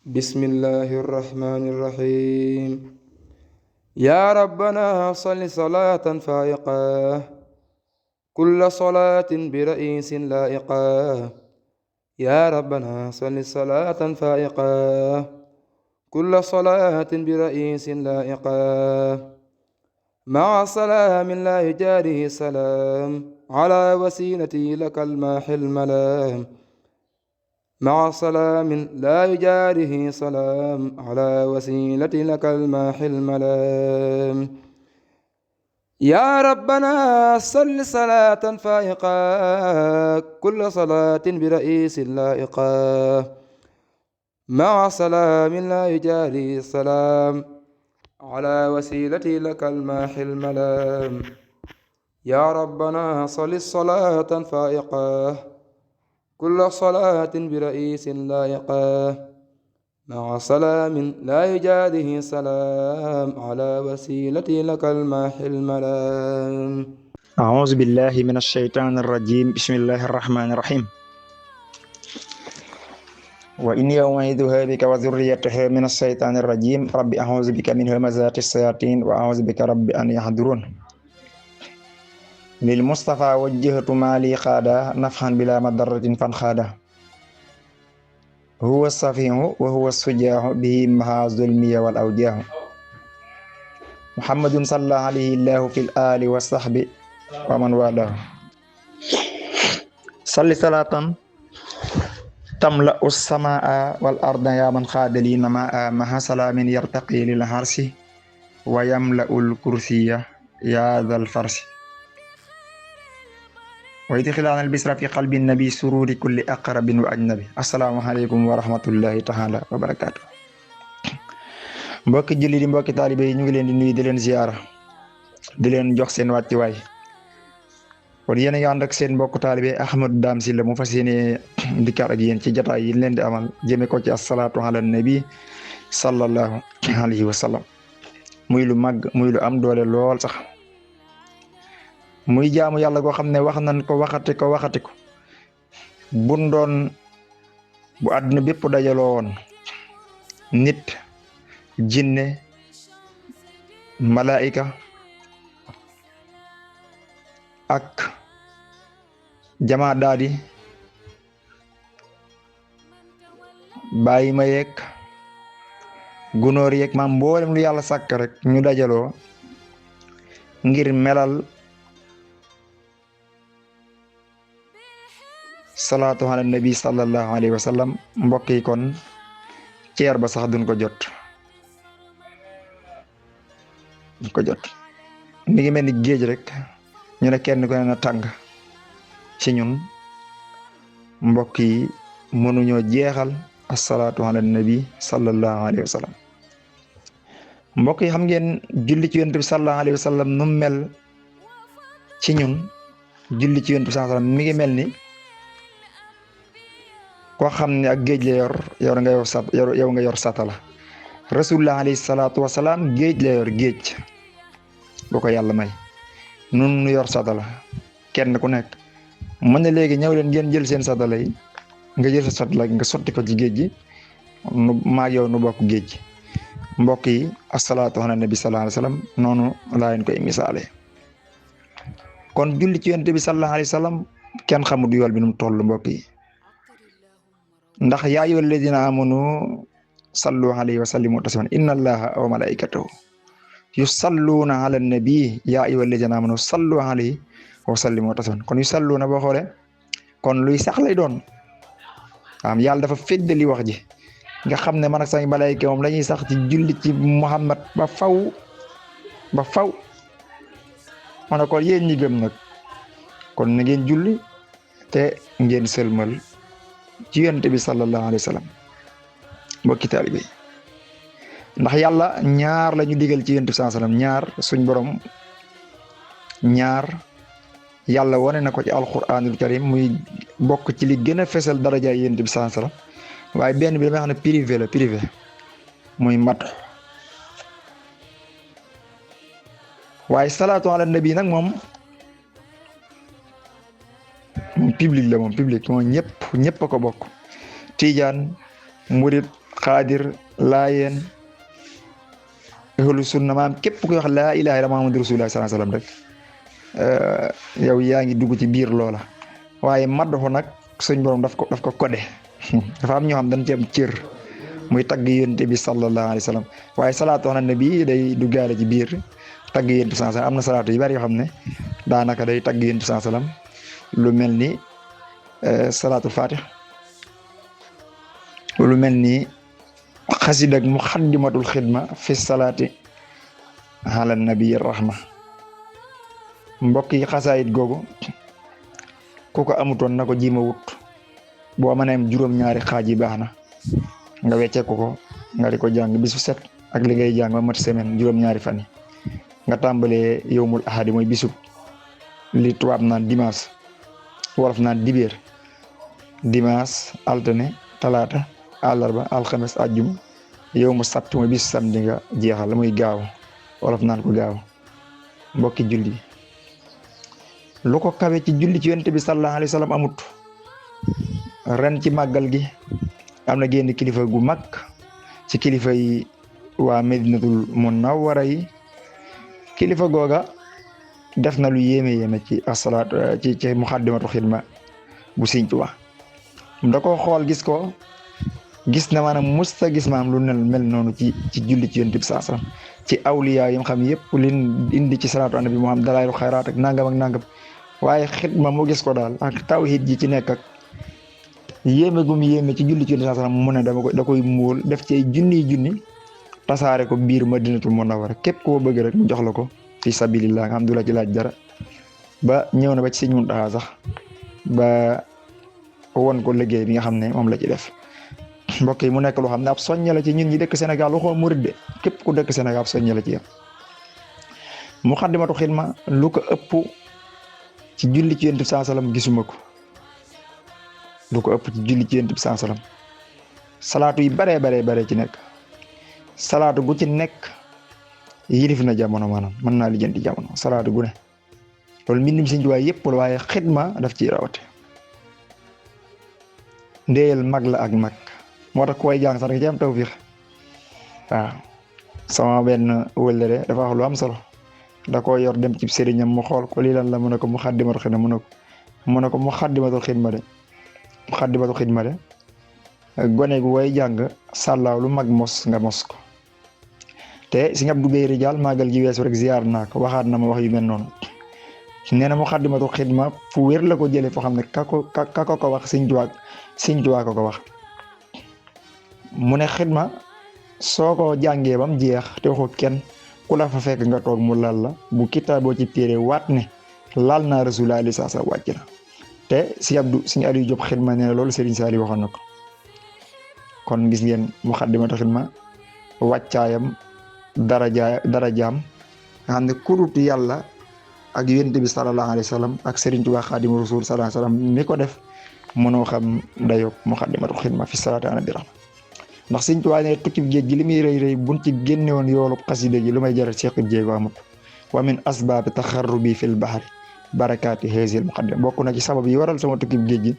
بسم الله الرحمن الرحيم. يا ربنا صل صلاة فائقة كل صلاة برئيس لائقة. يا ربنا صل صلاة فائقة كل صلاة برئيس لائقة. مع سلام لا يجاري سلام على وسيلتي لك الماحي الملام. مع سلام لا يجاره سلام على وسيلتي لك الماحي الملام. يا ربنا صل صلاة فائقة كل صلاة برئيس لائقة. مع سلام لا يجاري سلام على وسيلتي لك الماحي الملام. يا ربنا صل صلاة فائقة كل صلاة برئيس لائقة. مع سلام لا يجاده سلام على وسيلتي لك الماحي الملام. أعوذ بالله من الشيطان الرجيم. بسم الله الرحمن الرحيم. وإني أعيذها بك وذريتها من الشيطان الرجيم. رب أعوذ بك من همزات الشياطين وأعوذ بك رب أن يحضرون. للمصطفى وجهت مالي خادا نفعا بلا مضرة فانخادا. هو الصفيع وهو السجاع به مها الظلمية والأوجاع. محمد صلى عليه الله في الآل والصحب ومن والاه. صل صلاة تملأ السماء والأرض يا من خاد لي نماء مع سلام يرتقي للعرش ويملأ الكرسي يا ذا الفرش. ويدخل عن البسرى في قلب النبي سرور كل أقرب وأجنبي. السلام عليكم ورحمة الله تعالى وبركاته. mbokki julli di mbokki taalibe yi ñu ngi leen di nuyu di leen ziyaara di leen jox seen wàccuwaay. kon yéen a ngi ànd ak seen mbokk taalibe Ahmadou Dame Sylla mu fas yéene dikkaat ak yéen ci jotaay yi leen di amal jëme ko ci asalaatu ala nabi sallallahu alayhi wa sallam. muy lu màgg muy lu am doole lool sax muy jaamu yàlla goo xam ne wax nañ ko waxati ko bun doon bu àdduna bépp dajaloo woon nit jinne malaika ak jamaa daadi bàyyi ma yeeg gunóor yeeg maam mboolem lu yàlla sàkk rek ñu dajaloo ngir melal salaatu ala nabi sallallahu alayhi wa sallam. mbokk yi kon ceer ba sax duñ ko jot mi ngi mel ni géej rek ñu ne kenn ku ne na tàng ci ñun. mbokk yi mënuñoo jeexal asalaatu ala nabi sallallahu alayhi wa sallam. mbokk yi xam ngeen julli ci yonent bi sallallahu alayhi wa sallam nu mel ci ñun. julli ci yonent bi sallallahu alayhi wa sallam mi ngi mel ni koo xam ne ak géej la yow nga yor satala. rasulullah alayhi salaatu wa salaam géej la yor, géej bu ko yàlla may. nun nu yor satala kenn ku nekk mën na léegi ñëw leen ngeen jël seen satala yi nga jël sa satala nga sotti ko ci géej gi nu maag yow nu bokk géej gi. mbokk yi asalaatu ala nabi sallallahu alayhi wa sallam noonu laa leen koy misaale. kon julli ci yonent bi sallallahu alayhi wa sallam kenn xamul yool bi nu mu toll mbokk yi. ndax yaa ayyuhal ladina amanu sallu alayhi wa sallimu tasliman inna allaha wa malaikatahu yusalluna ala nabi yaa ayyuhal ladina amanu sallu alayhi wa sallimu tasliman. kon yusalluna boo xoolee kon luy sax lay doon. yàlla dafa feddali wax ji nga xam ne man ak say malaayika moom lañuy sax ci julli ci Muhammad ba faw ma ne kon yéen ñi gëm nag kon na ngeen julli te ngeen sëlmal ci yonent bi sallallahu alayhi wa sallam. mbokki taalibe yi ndax yàlla ñaar la ñu digal ci yonent bi sallallahu alayhi wa sallam. ñaar suñ borom ñaar yàlla wane na ko ci alquranul karim muy bokk ci li gën a fesal darajaay yonent bi sallallahu alayhi wa sallam. waaye benn bi damay xam ne privé muy mat. waaye salaatu ala nabi nag moom public la, moom public moom ñëpp a ko bokk. Tijaan, murit, xaadir laayeen ahlu sunna maam képp kuy wax laa ilaaha illa Muhammadu rasulullah sallallahu alayhi wasallam rek yow yaa ngi dugg ci biir loola. waaye maddaxu nag suñ borom daf ko codé dafa am ñoo xam dañ ci am cër muy tagg yonent bi sallallahu alayhi wasallam waaye salaatu ala nabi day duggaale ci biir tagg yonent bi sallallahu alayhi wasallam. am na salaatu yu bari yoo xam ne daanaka day tagg yonent bi sallallahu alayhi wasallam lu mel ni salaatul fatih, lu mel ni xasida ak muxaddimatul xidma fi salaati ala nabi rahma. mbokk yi xasaayit googu ku ko amutoon na ko jiima wut boo mënee am juróom-ñaari xaaj yi baax na nga wecceeku ko nga di ko jàng bisu set ak li ngay jàng ba mat semaine juróom-ñaari fan yi nga tàmbalee yowmul ahadi mooy bisub li tubaab naan dimanche wolof naan dibéer dimanche altine talaata àllarba alxames àjjuma yowmu sabti mooy bisu samedi nga jeexal muy gaaw wolof naan ko gaaw. mbokki julli lu ko kawe ci julli ci yonent bi sallallahu alayhi wasallam amut. ren ci màggal gi am na génn kilifa gu mag ci kilifa yi waa Medinatul Munawwara yi kilifa googa def na lu yéeme ci asalaat ci muxaddimatu xidma bu Sëriñ Tuubaa da ko xool gis na maanaam musta gis maam lu mel noonu ci julli ci yonent bi sallallahu alayhi wasallam ci awliya yi xam yëpp lin indi ci salaatu annabi moo xam dalaalu xayraat ak nangam waaye xidma mu gis ko daal ak tawhid ji ci nekk ak yéeme gum yéeme ci julli ci yonent bi sallallahu alayhi wasallam mu ne da koy muul def ci ay junni tasaare ko biir Madinatul Munawwara képp koo bëgg rek mu jox la ko fi sabilillah nga xam du la ci laaj dara ba ñëw na ba ci Sëriñ Muntaxa sax ba won ko liggéey bi nga xam ne moom la ci def. mbokk yi mu nekk loo xam ne ab soññe la ci ñun ñi dëkk Sénégal waxoo murid de képp ku dëkk Sénégal ab soññe la ci yam muxaddimatu xidma lu ko ëpp ci julli ci yonent bi sallallahu alayhi wasallam gisuma ko lu ko ëpp ci julli ci yonent bi sallallahu alayhi wasallam salaatu yi baree ci nekk salaatu gu ci nekk yilif na jamono maanaam mën naa lijjanti jamono salaatu gu ne loolu mbindum Sëriñ Tuubaa yëpp la waaye xidma daf ciy rawate ndéyal mag la ak mag moo tax ku way jàng sax nga ci am tawfiix waaw sama benn wëllëre dafa wax lu am solo da koo yor dem ci sëriñam mu xool ko lii lan la mu ne ko muxaddimatu xidma mu ne ko muxaddimatu xidma de gone gu way jàng sàllaaw lu mag mos nga mos ko te si ngab du bay rijaal màggal gi weesu rek ziyaar naa ko waxaat na ma wax yu mel noonu nee na muxaddimatu xidma fu wér la ko jëlee foo xam ne ka ko wax Sëriñ Tuubaa ko wax mu ne xidma soo ko jàngee bam jeex te waxoo kenn ku la fa fekk nga toog mu laal la bu kitaaboo ci téere waat ne laal naa Rasulullah ali sa wàcc na te Sëriñ Aliou Diop xidma nee na loolu Serigne Saliou waxoon na ko kon gis ngeen muxaddimatu xidma wàccaayam darajaam nga xam ne kurutu yàlla ak yonent bi sallallahu alayhi wasallam ak Serigne Touba Xaadimu Rasuul sallallahu alayhi wasallam mi ko def mënoo xam dayoo muxaddimatu xidma fi salaati ala nabi rahma ndax Sëriñ Tuubaa ne tukkib géej gi li muy rëy buñ ci génne woon yoolu xasida gi lu may jaral seqib jéego amut wa min asbaabi taxarrubi fil bahri barakaati haazihil muqaddima bokk na ci sabab yi waral sama tukkib géej gi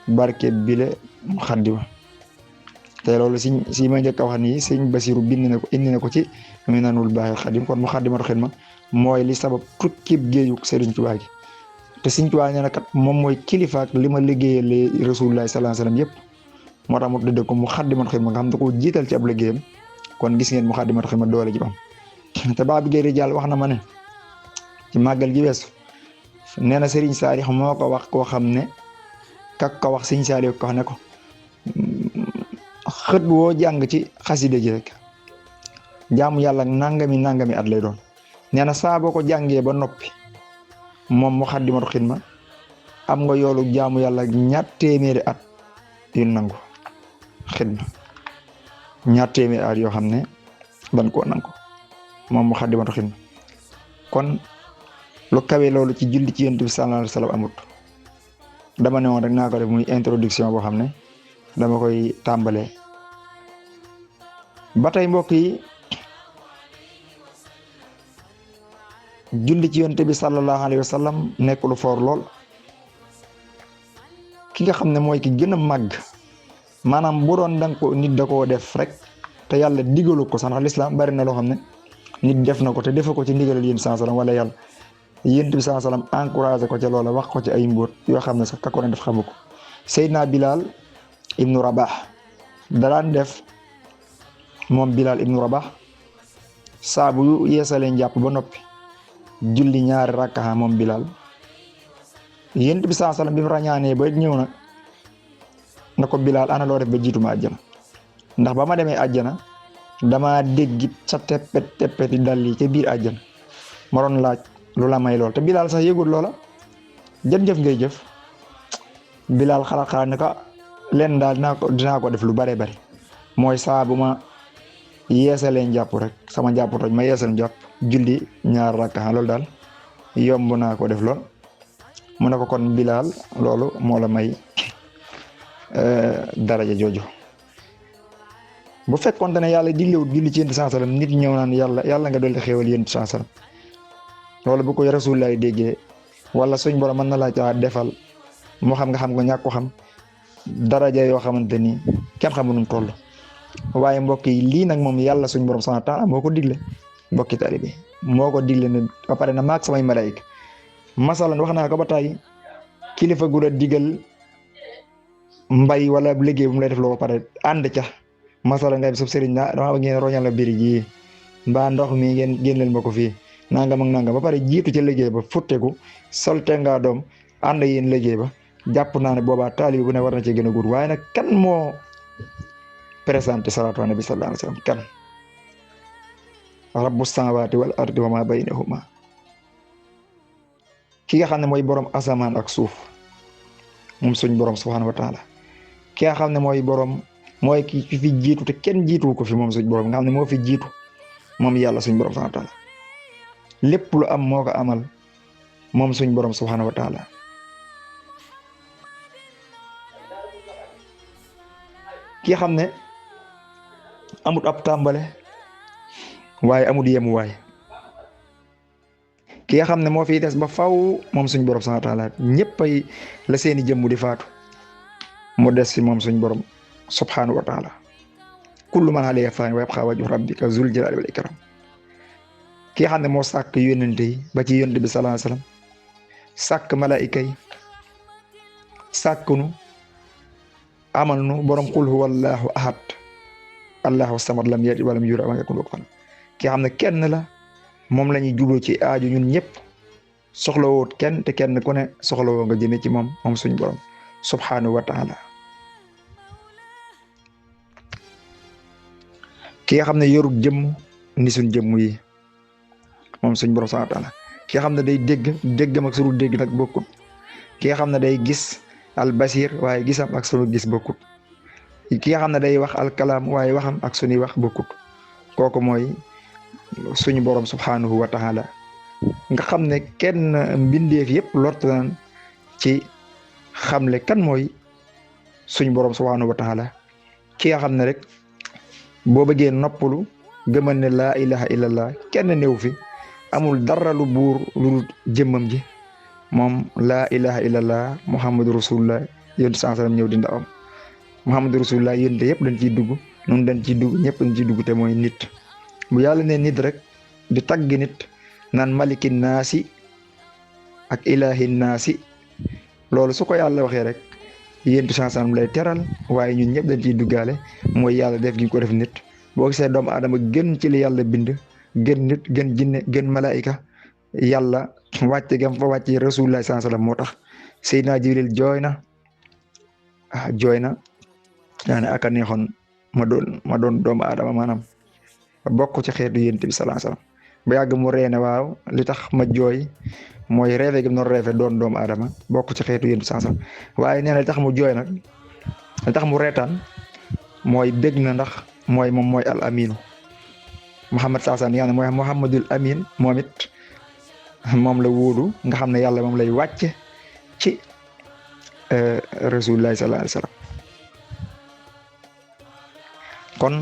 barke bile muqaddima te loolu si ma njëkk a wax nii Sëriñ Basiru indi na ko ci Minanul Baaqil Qadiim kon muxaddimatu xidma mooy li sabab tukkib géeju Sëriñ Tuubaa gi te Sëriñ Tuubaa nee na kat moom mooy kilifa ak li ma liggéeyal Rasulullah sallallahu alayhi wasallam yëpp moo tax mu tuddee ko muxaddimatu xidma nga xam da koo jiital ci ab liggéeyam kon gis ngeen muxaddimatu xidma doole ji am te baa bi géej jàll wax na ma ne ci màggal gi weesu nee na Serigne Saliou moo ko wax koo xam ne kak ko wax Serigne Saliou ko wax ne ko xët woo jàng ci xasida gi rek jaamu yàlla nangami at lay doon nee na saa boo ko jàngee ba noppi moom muxaddimatu xidma am nga yoolu jaamu yàlla 2 téeméeri at yu nangu xidma 2 téeméeri at yoo xam ne dañ koo nangu moom muxaddimatu xidma kon lu kawe loolu ci julli ci yonent bi sallallahu alayhi wasallam amut dama ne woon rek naa ko def muy introduction boo xam ne dama koy tàmbalee ba tey mbokk yi julli ci yonent bi sallallahu alayhi wasallam nekk lu foor lool ki nga xam ne mooy ki gën a màgg maanaam bu doon danga ko nit da koo def rek te yàlla digalu ko sax ndax lislaam bari na loo xam ne nit def na ko te defe ko ci ndigalal yéen sallam wala yàlla yéen bi sallam encouragé ko ca loola wax ko ci ay mbóot yoo xam ne sax ka ko ne def xamu ko. Seydina Bilal ibnu Rabah daan def moom Bilal ibnu Rabah saa bu yeesalee njàpp ba noppi julli ñaari rakka moom Bilal yéen bi sallam bi mu ràññaanee ba ñëw nag na ko Bilal ana loo def ba jiituma àjjana ndax ba ma demee àjjana dama dégg sa teppeti dal yi ca biir àjjana ma doon laaj lu la may lool te Bilal sax yëgul loola jën jëf ngay jëf Bilal xalaat ne ko leen daal dinaa ko def lu bare bari mooy saa bu ma yeesalee njàpp rek sama njàpp toj ma yeesal njàpp julli ñaar rakka loolu daal yomb naa ko def lool mu ne ko kon Bilal loolu moo la may daraja jooju. bu fekkoon ne yàlla diglewut julli ci yéen sallam nit ñëw naan yàlla nga dolli xéewal yéen sallam loolu bu ko Rasulullah déggee wala suñ borom mën na laa caa defal moo xam nga xam ko ñàkk ko xam daraja yoo xamante ni kenn xamu nu mu toll waaye mbokk yi lii nag moom yàlla suñ borom subhanahu wa ta'ala moo ko digle mbokki taalibe moo ko digle ne ba pare na maag samay malaayika masalan wax naa ko ba tey kilifa gu la digal mbay wala liggéey bu mu lay def loo ba pare ànd ca masala ngay sub sëriñ na dama ngeen roñal la biri ji mbaa ndox mi ngeen génneel ma ko fii nangam ak nangam ba pare jiitu ca liggéey ba futteku solte ngaa doom ànd yéen liggéey ba jàpp naa ne boobaa taalibi bu ne war na ci gën a guur waaye nag kan moo présenté salaatu nabi sallallahu alayhi wasallam kan rabbu samawati wal ardi wa ma baynahuma ki nga xam ne mooy borom asamaan ak suuf moom suñ borom subhanahu wa taala ki nga xam ne mooy borom mooy ki fi jiitu te kenn jiitu ko fi moom suñ borom nga xam ne moo fi jiitu moom yàlla suñ borom subhanahu wa taala lépp lu am moo ko amal moom suñ borom subhanahu wa taala ki xam ne amut ab tàmbale waaye amut yemuwaay ki nga xam ne moo fiy des ba faw moom suñ borom subhanahu wa taala ñëpp ay la seeni jëmm di faatu mu des fi moom suñ borom subhanahu wa taala kullu man alayha faan wa yabqa wajhu rabbika zul jalali wal ikram ki nga xam ne moo sàkk yónnente yi ba ci yónnente bi sallallahu alayhi wasallam sàkk malaayika yi sàkk nu amal nu borom qul huwallahu ahad allahu samad lam yalid walam yulad walam yakun lahu kufuwan ki nga xam ne kenn la moom la ñuy jublu ci aaju ñun ñëpp soxlawoot kenn te kenn ku ne soxlawoo nga jëme ci moom suñ borom subhanahu wa taala ki nga xam ne yorug jëmm ni suñ jëmm yi moom suñ borom subhanahu wa taala ki nga xam ne day déggam ak sunu dégg nag bokkut ki nga xam ne day gis al basir waaye gisam ak sunu gis bokkut ki nga xam ne day wax al kalaam waaye waxam ak sunuy wax bokkut kooku mooy suñu borom subhanahu wa taala nga xam ne kenn mbindeef yëpp lott naan ci xamle kan mooy suñu borom subhanahu wa taala ki nga xam ne rek boo bëggee noppalu gëmal ne laa ilaha illallah kenn néew fi amul dara lu buur lu jëmmam ji moom laa ilaha illallah muhammadu rasulullah yéen sallam ñëw di ndawam muhammadu rasulullah yéen te yëpp dañ ciy dugg noonu dañ ciy dugg ñëpp dañ ciy dugg te mooy nit bu yàlla ne nit rek di tagg nit naan maliki naasi ak ilahi naasi loolu su ko yàlla waxee rek yéen sallam lay teral waaye ñun ñëpp dañ ciy duggaale mooy yàlla def gi ko def nit boo gisee doomu aadama gën ci li yàlla bind gën nit gën jinne gën malaayika yàlla wàcce gam fa wàcce rasulullah sallallahu alayhi wasallam moo tax Seydina Jibril jooy na yaa ne aka neexoon ma doon doomu aadama maanaam bokk ci xeetu yonent bi sallallahu alayhi wasallam ba yàgg mu reene waaw li tax ma jooy mooy reefe gi mu doon reefe doon doomu aadama bokk ci xeetu yonent bi sallallahu alayhi wasallam waaye nee na li tax mu jooy nag li tax mu reetaan mooy bég na ndax mooy moom mooy al aminu Muhammad sallallahu alayhi wasallam mooy Muhammadul Amin moom it moom la wóolu nga xam ne yàlla moom lay wàcce ci rasulullah sallallahu alayhi wasallam kon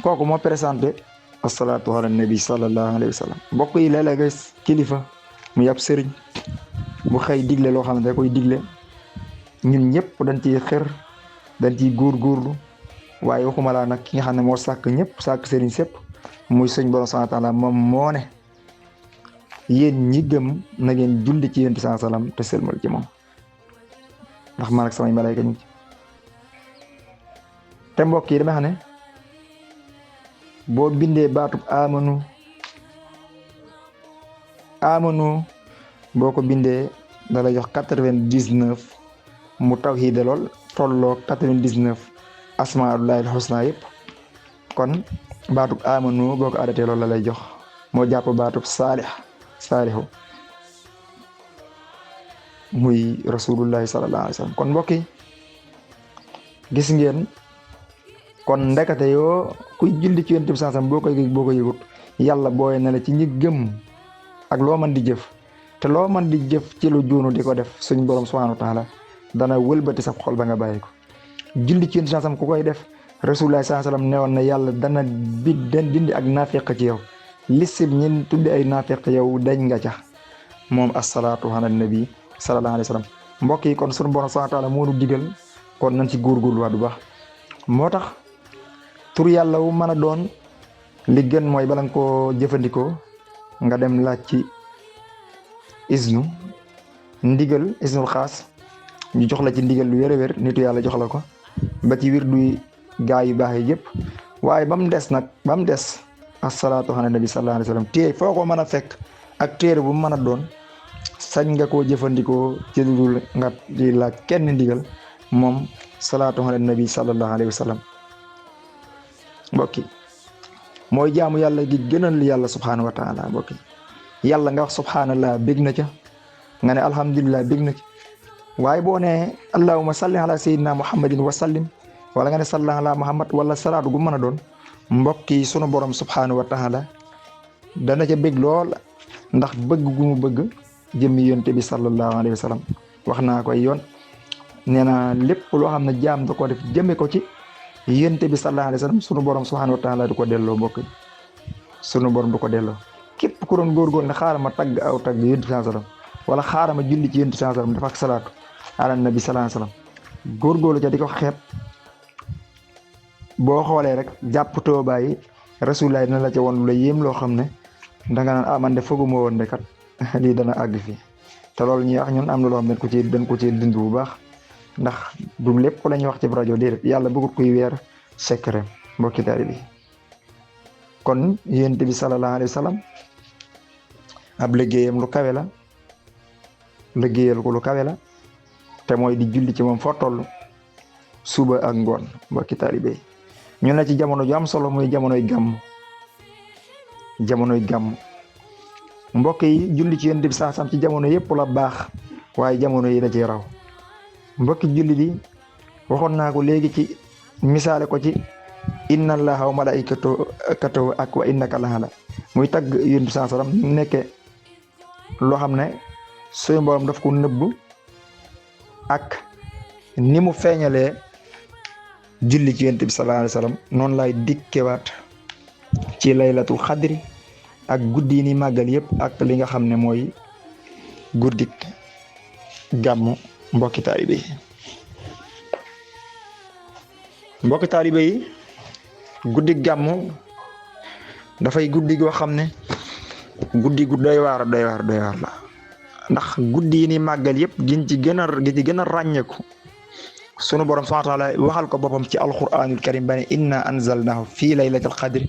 kooku moo présenté asalaatu ala nabi sallallahu alayhi wasallam mbokk yi léeg-léeg nga kilifa mu yàpp sëriñ bu xëy digle loo xam ne da koy digle ñun ñëpp dañ ci xër dañ ciy góorgóorlu waaye waxuma laa nag ki nga xam ne moo sàkk ñëpp sàkk sëriñ sépp muy suñ borom subhanahu wa taala moom moo ne yéen ñi gëm na ngeen julli ci yonent bi sallallahu alayhi wasallam te sëlmal ci moom ndax man ak samay malayka ñu ci te mbokk yi dama xam ne boo bindee baatub amanu boo ko bindee da lay jox 99 mu tawhiide lool tolloo 99 asmaullahil husna yëpp kon baatub amanu boo ko arrêté loolu la lay jox moo jàpp baatub saalihu muy rasulullahi sallallahu alayhi wasallam kon mbokk yi gis ngeen kon ndekete yoo kuy julli ci yonent bi sansam boo ko yëgut yàlla booy na la ci ñi gëm ak loo mën di jëf te loo mën di jëf ci lu juunu di ko def suñ borom subhanahu wa taala dana wëlbati sa xol ba nga bàyyi ko julli ci yonent bi sansam ku koy def rasulullahi sallallahu alayhi wasallam newoon na yàlla dana dindi ak naafeq ci yow lissib ñin tuddi ay naafeq yow dañ nga ca moom asalaatu ala nabi sallallahu alayhi wasallam mbokk yi kon sunu borom subhanahu wa taala moo nu digal kon nañ ci góorgóorlu waa du baax moo tax tur yàlla wu mën a doon li gën mooy bala nga koo jëfandikoo nga dem laaj ci ndigal isnul xaas ñu jox la ci ndigal lu wér nitu yàlla jox la ko ba ci wirdu gaa yu baax yi yëpp waaye ba mu des asalaatu ala nabi sallallahu alayhi wasallam téye foo ko mën a fekk ak téere bu mën a doon sañ nga koo jëfandikoo ci dul nga di laaj kenn ndigal moom salaatu ala nabi sallallahu alayhi wasallam mbokki mooy jaamu yàlla gi gënal yàlla subhanahu wa taala mbokki yàlla nga wax subhanallah bég na ca nga ne alhamdulillah bég na ca waaye boo ne allahumma salli ala sayyidina muhammadin wa sallim wala nga ne sallallahu ala muhammad wala salaatu gu mën a doon mbokk yi sunu borom subhanahu wa taala dana ca bég lool ndax bëgg gu mu bëgg jëmmi yonte bi sallallahu alayhi wa sallam wax naa koy yoon nee na lépp loo xam ne jaam da ko def jëme ko ci yonte bi sallallahu alayhi wa sallam sunu borom subhanahu wa taala du ko delloo mbokk yi sunu borom du ko delloo képp ku doon góorgóorlu ne xaaral ma tagg aw tagg yonte bi sallallahu alayhi wa sallam wala xaaral ma julli ci yonte bi sallallahu alayhi wa sallam dafa ak salaatu ala nabi sallallahu alayhi wa sallam góorgóorlu ca di ko xeeb boo xoolee rek jàpp toobaay yi rasulullah dina la ca woon lu la yéem loo xam ne danga naan man de fooguma woon de kat lii dana àgg fii te loolu ñuy wax ñun am na loo xam ne dañ ko ci dund bu baax ndax du lépp la ñuy wax ci rajo déedéet yàlla bëggut kuy weer secret mbokki taalibe bi kon yonent bi sallallahu alayhi wa sallam ab liggéeyam lu kawe la liggéeyal ko lu kawe la te mooy di julli ci moom foo toll suba ak ngoon mbokki taalibe bi ñu ne ci jamono ju am solo muy jamonoy gàmm mbokk yi julli ci yonent bi saasam ci jamono yëpp la baax waaye jamono yi da ci raw mbokki julli di waxoon naa ko léegi ci misaale ko ci inna allaha wa malaikatahu ak wa innaka laala muy tagg yonent bi saasam nekke loo xam ne suñu borom daf ko nëbb ak ni mu feeñalee julli ci yonent bi sallallahu alayhi wasallam noonu lay dikkewaat ci laylatul xadri ak guddi yi ni màggal yëpp ak li nga xam ne mooy guddik gàmmu mbokki taalibe yi guddik gàmmu dafay guddi goo xam ne guddi gu doy waar la ndax guddi yi ni màggal yëpp gi ci gën a ràññeeku sunu borom subhanahu wa taala waxal ko boppam ci alquranul karim bane inna anzalnahu fii laylatil qadri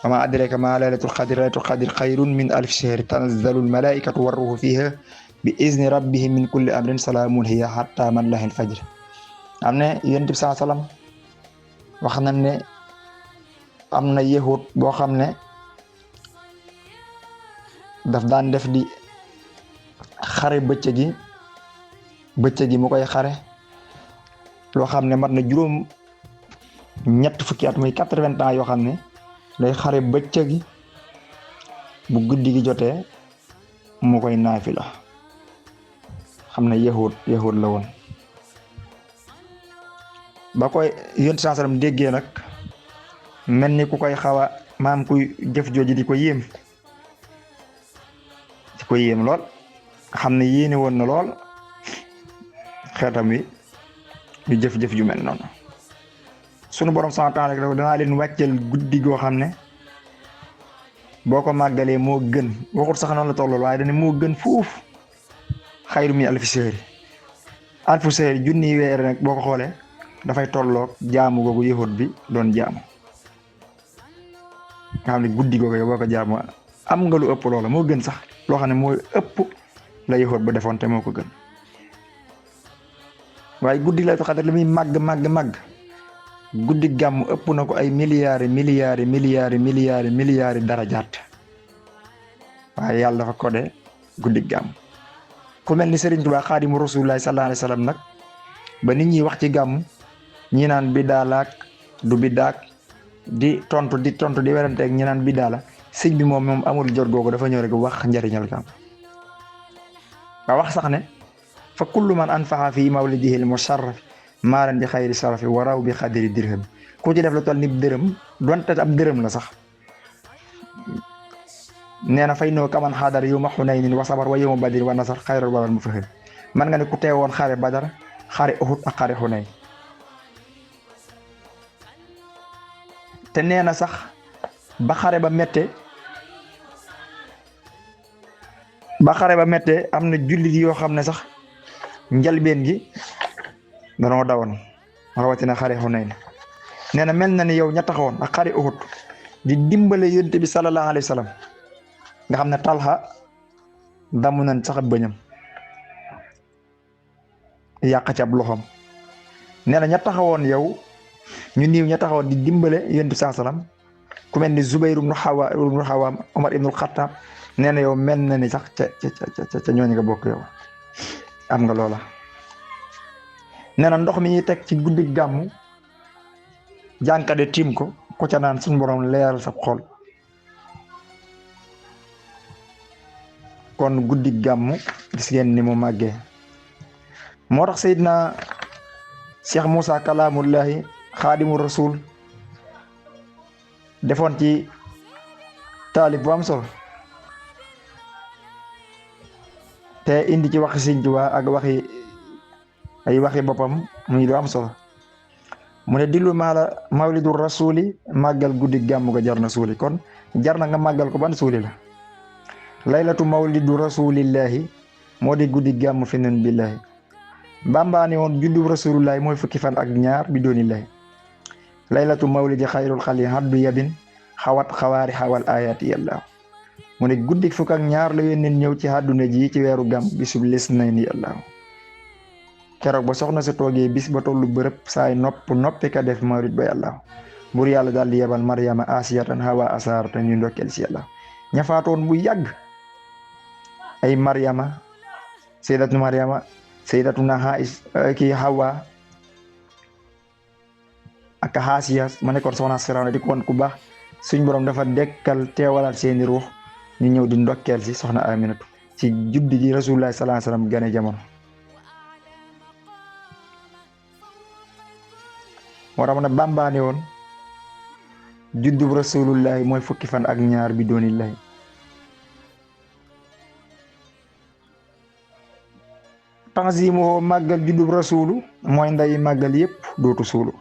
wa ma adraka ma laylatul qadri xayrun min alfi shahri tanazzalul malaikatu warruhu fiha bi izni rabbihim min kulli amrin salaamun hiya hatta matla'il fajr am ne yonent bi sallallahu alayhi wasallam wax nañ ne am na yahud boo xam ne daf daan def di xare bëccëg gi mu koy xare loo xam ne mat na juróom ñett fukki at muy 80 ans yoo xam ne day xare bëccëg gi bu guddi gi jotee mu koy naafila xam ne yahud la woon ba koy yonent sallallahu alayhi wasallam déggee nag mel ni ku koy xawa maam kuy jëf jooji di ko yéem lool xam ne yéene woon na lool xeetam wi ñu jëf-jëf ju mel noonu. sunu borom subhaanahu wa taala danaa leen wàcceel guddi goo xam ne boo ko màggalee moo gën, waxut sax noonu la tollool waaye dana moo gën fuuf xayru min alfi shahri. alfu shahri junni weer nag boo ko xoolee dafay tolloog jaamu googu yahud bi doon jaamu. nga xam ne guddi googu yow boo ko jaamu am nga lu ëpp loola, moo gën sax loo xam ne mooy ëpp la yahud ba defoon te moo ko gën. waaye guddi Laylatul Qadr li muy màgg guddi gàmm ëpp na ko ay milliards darajaat. waaye yàlla dafa ko de guddi gàmm. ku mel ni Serigne Touba Xaadimu Rasuulillaahi sallallaahu alayhi wa sallam nag ba nit ñi wax ci gàmm ñi naan biddaa laak du biddaak di tontu di werante ak ñi naan biddaa la, sëñ bi moom amul jot googu, dafa ñëw rek wax njariñal gàmm. ba wax sax ne fa kullu man anfaqa fi mawlidihi al-musharraf maalan bi xayri sarafi waraw bi xadiri dirham. ku ci def la toll ni dërëm donte ab dërëm la sax nee na fay noo kaman xaadar yawma xunaynin wa sabar wa yawma badrin wa nasar xayrul waral mu fexeel. man nga ne ku teewoon xare badar, xare uhud ak xare xunayn. te nee na sax ba xare ba mette am na jullit yoo xam ne sax njalbeen gi danoo dawoon, rawatina xare xunayn. nee na mel na ni yow ña taxawoon ak xare uhud di dimbale yonent bi sallallahu alayhi wa sallam nga xam ne Talha damu nañ sax bëñam yàq ci ab loxoom. nee na ña taxawoon yow ñu niiw ña taxawoon di dimbale yonent bi sallallahu alayhi wa sallam ku mel ni Zubayr ibnu Xawaam Omar ibnul Xattaab nee na yow mel na ni sax ca ñooñu nga bokk yow, am nga loola. nee na ndox mi ñuy teg ci guddi gàmmu jànkade tiim ko ku ca naan suñu borom leeral sa xol. kon guddi gàmmu gis ngeen ni mu màggee. moo tax Seydina Cheikh Moussa Kalaamullahi Xaadimu Rasul defoon ci taalif bu am solo te indi ci waxi Sëñ Tuubaa ak waxi boppam muy lu am solo. mu ne dillu maala mawlidu rasuli màggal guddi gàmmu ga jar na suuli. kon jar na nga màggal ko ban suuli la. laylatu mawlidu rasulillahi moo di guddi gàmmu fi nen billahi. bambaane woon juddu rasulullahi mooy fukki fan ak ñaar bi doonillahi. laylatu mawlidi xayrul xali haddu yabin xawat xawaari xawal ayati yàlla. mu ne guddi fukk ak ñaar la yónneen ñëw ci àdduna ji ci weeru gàmm bisub lis nay ni yàlla. keroog ba soxna sa toogee bis ba tollu bërëb saay noppi ka def mawlid ba yàlla. bur yàlla daal di yebal Maryama asiyatan hawa asaratan ñu ndokkeel si yàlla. ña faatoon bu yàgg ay Maryama sayyidatuna Hawa ak Asiya ma nekkoon soxna Firawna di ko woon ku baax suñ borom dafa dekkal teewalaat seeni ruux ñu ñëw di ndokkeel si soxna Aminatu ci juddi ji Rasulullah sallallahu alayhi wasallam gane jamono. moo tax mu ne bambaane woon juddub Rasulullahi mooy fukki fan ak ñaar bi doonillahi. tanzimuhu màggal juddub rasulu mooy nday màggal yëpp dootu suulu.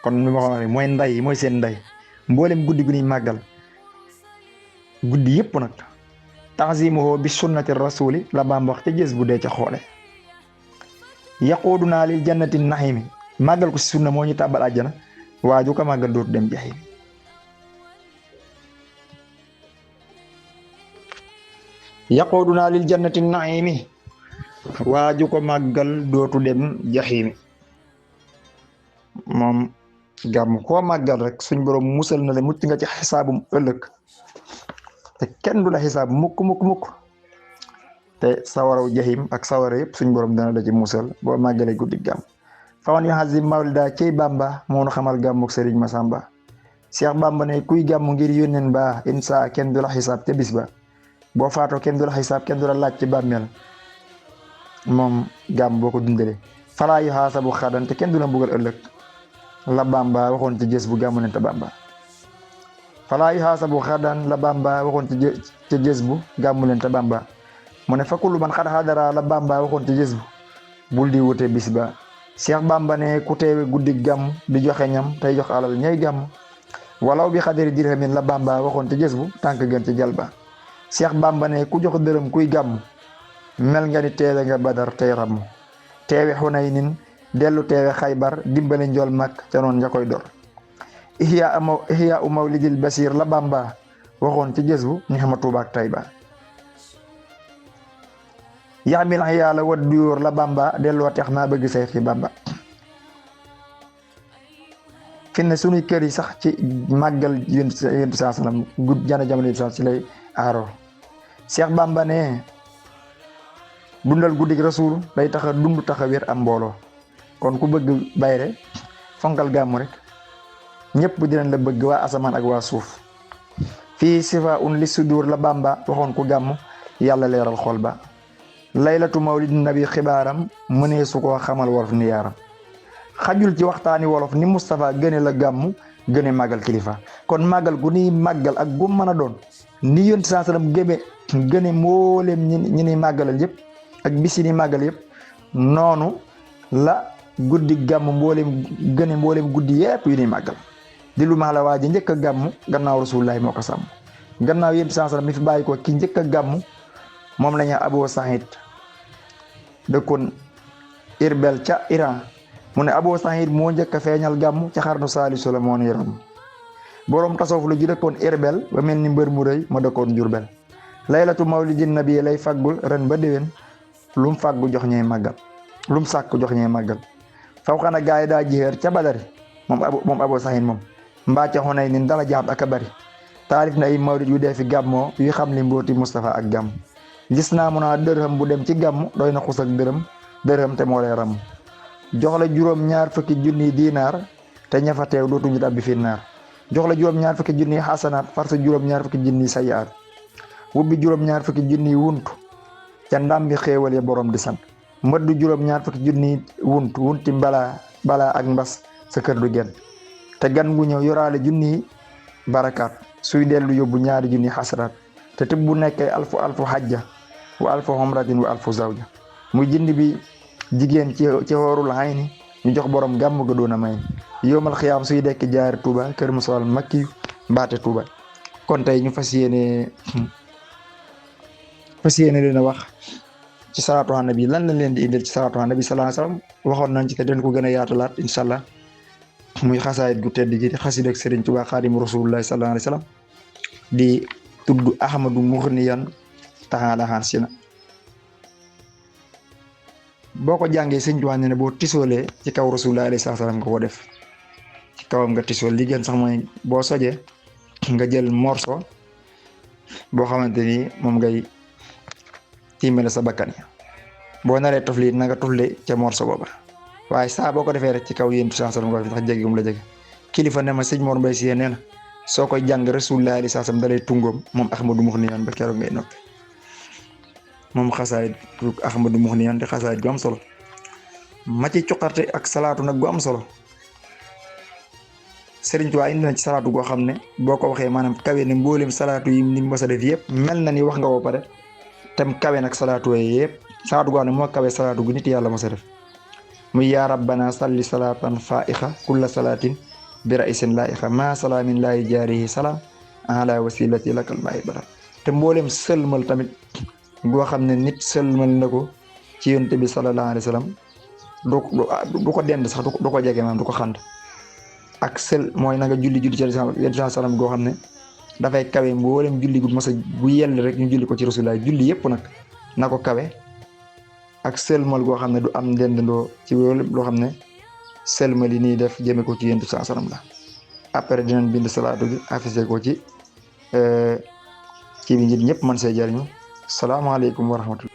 kon mi ma ko waxee mooy nday mooy seen nday mboolem guddi gu ñuy màggal guddi yëpp nag. tanzimuhu bi sunnati rasuli la Bamba wax ca jës bu dee ca xoole. yaquuduna lil jannati naximi màggal ko si sunna moo ñu tàbbal àjjana waaju ko màggal dootu dem jaxim. yaquuduna lil jannati naximi waaju ko màggal dootu dem jaxiimi. moom gàmm koo màggal rek suñ borom musal na la mucc nga ci xisaabum ëllëg te kenn du la xisaab mukk te sawaraw jaxim ak sawara yëpp suñ borom dana la ci musal boo màggalee guddi gàmm. faman yuhazim mawlida cey Bamba moo nu xamal gàmmuk Sëriñ Masamba. Cheikh Bamba ne kuy gàmm ngir yónneen ba insa kenn du la xisaab te bis ba boo faatoo kenn du la xisaab kenn du la laaj ci bàmmeel. moom gàmm boo ko dundalee falaa yu xaasabu xadan te kenn du la mbugal ëllëg la Bamba waxoon ci jës bu gàmmu leen te Bamba. falaa yu xaasabu xadan la Bamba waxoon ci jës bu gàmmu leen te Bamba. mu ne fa kullu man xad xadara la Bamba waxoon ci jës bu bul di wute bis ba Cheikh Bamba ne ku teewe guddi gàmm di joxe ñam tey jox alal ñay gàmm walaw bi xadari dirhamin la Bamba waxoon ci gës bu tànk gën ci jalba Cheikh Bamba ne ku jox dërëm kuy gàmm mel nga ni teewe nga badar tey ramm teewe Xunaynin dellu teewe Xaybar dimbale njool mag ca noon nga koy dor ihya u mawlidil basir la Bamba waxoon ci gës bu ni xama Tuuba ak Tayba yaxmil yàlla wat duyóor la Bamba delloo teex naa bëgg say xi Bamba fi ne sunuy kër yi sax ci màggal yonent saa sallam gudd jana jamono yi sax ci lay aaro Cheikh Bamba ne dundal guddig rasul day tax a dund tax a wér am mbooloo kon ku bëgg bayre fonkal gàmmu rek ñëpp dinañ la bëgg waa asamaan ak waa suuf fii sifa un li sudur la Bamba waxoon ku gàmm yàlla leeral xol ba laylatu mawlid nabi xibaaram mënee su koo xamal wolof ni yaaram xajul ci waxtaani wolof ni Moustapha gëne la gàmmu gëne màggal kilifa kon màggal gu ni màggal ak gu mën a doon ni yonent saa sallam gëne mbooleem ñi ni màggalal yëpp ak bis yi ni màggal yëpp noonu la guddi gàmm gëne mbooleem guddi yëpp yu ni màggal di lu max la waa ji njëkk a gàmm gannaaw rasulullahi moo ko sàmm gannaaw yonent saa sallam mi fi bàyyi ko ki njëkk a gàmm moom la ñu Abu Saïd dëkkoon Irbel ca Iran mu ne Abu Saïd moo njëkk a feeñal gàmm ca xarnu saalisu la moo yaram boroom tasawuf lu ji dëkkoon Irbel ba mel ni mbër mu rëy ma dëkkoon Jurbel laylatu mawlidin nabi lay faggul ren ba déwén lum fàggu jox ñey màggal lum sàkk jox ñey màggal faw xana gaay daa jiheer ca Badari moom Abu Saïd moom mbaa ca Xunaynin dala jaam ak a bari taalif na ay mawlid yu dee fi gàmmoo yu xam li mbooti Moustapha ak gàmm gis naa mu naa dërëm bu dem ci gàmm doy na xus ak dërëm te moo lay ram jox la juróom-ñaar fukki junniy diinaar te ña fa teew dootuñu tàbbi fi naar jox la juróom-ñaar fukki junniy xasanaat far sa juróom-ñaar fukki junniy sayaat wubbi juróom-ñaar fukki junniy wuntu ca ndam bi xéewal ya borom di sant mëddu juróom-ñaar fukki junniy wunti balaa ak mbas sa kër du genn te gan gu ñëw yoraale junniy barakaat suy dellu yóbbu ñaari junniy xasanaat te tëb bu nekkee alfu xajja wa alfu homratin wa alfu zawja muy jindi bi jigéen ci xoorul xay ni ñu jox borom gàmm ga doon a may yowmal xiyaam suy dekk jaari Touba kër Musaal makki mbaate Touba kon tey ñu fas yéene leen a wax ci salaatu ala nabi lan lañ leen di indil ci salaatu ala nabi sallallahu alayhi wasallam waxoon nañ ci te den ko gën a yaatalaat incha allah muy xasaayit gu tedd gi di xasida ak Sëriñ Touba xaadimu rasulillahi sallallahu alayhi wasallam di tudd Ahmadu Muxniyan taxaala xaan si na boo ko jàngee sëñ Tuubaa ne boo tisoolee ci kaw Rasulullah alayhi salaam nga ko def ci kawam nga tisool li gën sax mooy boo sojee nga jël morso boo xamante ni moom ngay tiimale sa bakkan yi boo naree tufli na nga tufli ca morso booba waaye saa boo ko defee rek ci kaw yéen salaam nga ko def ndax jege mu la jege kilifa ne ma sëñ Mor Mbaye Sy nee na soo koy jàng Rasulullah alayhi salaam dalay tungoom moom Ahmadu Muxniyan ba keroog ngay noppi moom xasaayit Ahmadu Muxniyan di xasaayit gu am solo ma ci cuqarte ak salaatu nag gu am solo Sëriñ Tuubaa indi na ci salaatu goo xam ne boo ko waxee maanaam kawe ne mboolem salaatu yi ni mos a def yëpp mel na ni wax nga ko pare tam kawe nag salaatu yooyu yëpp salaatu goo xam ne moo kawe salaatu gu nit yàlla mos a def muy yaa rabbana salli salaatan faixa kulla salaatin bi raisin laixa ma salaamin laayi jaarihi salaam ala wasilati lakal maayi bara te mboolem sëlmal tamit goo xam ne nit sëlmal na ko ci yonent bi sallallahu alayhi wa sallam du ko dend sax du ko jege maanaam du ko xànd ak sël mooy na nga julli ci yonent sallam goo xam ne dafay kawe mboolem julli gu mas a bu yell rek ñu julli ko ci rasulullah julli yëpp nag na ko kawe ak sëlmal goo xam ne du am dendandoo ci loolu loo xam ne sëlmal yi nii def jëme ko ci yonent sallam la après dinañ bind salaatu gi affiché ko ci bi ngir ñëpp mën see jariñu salaamaaleykum wa rahmatullah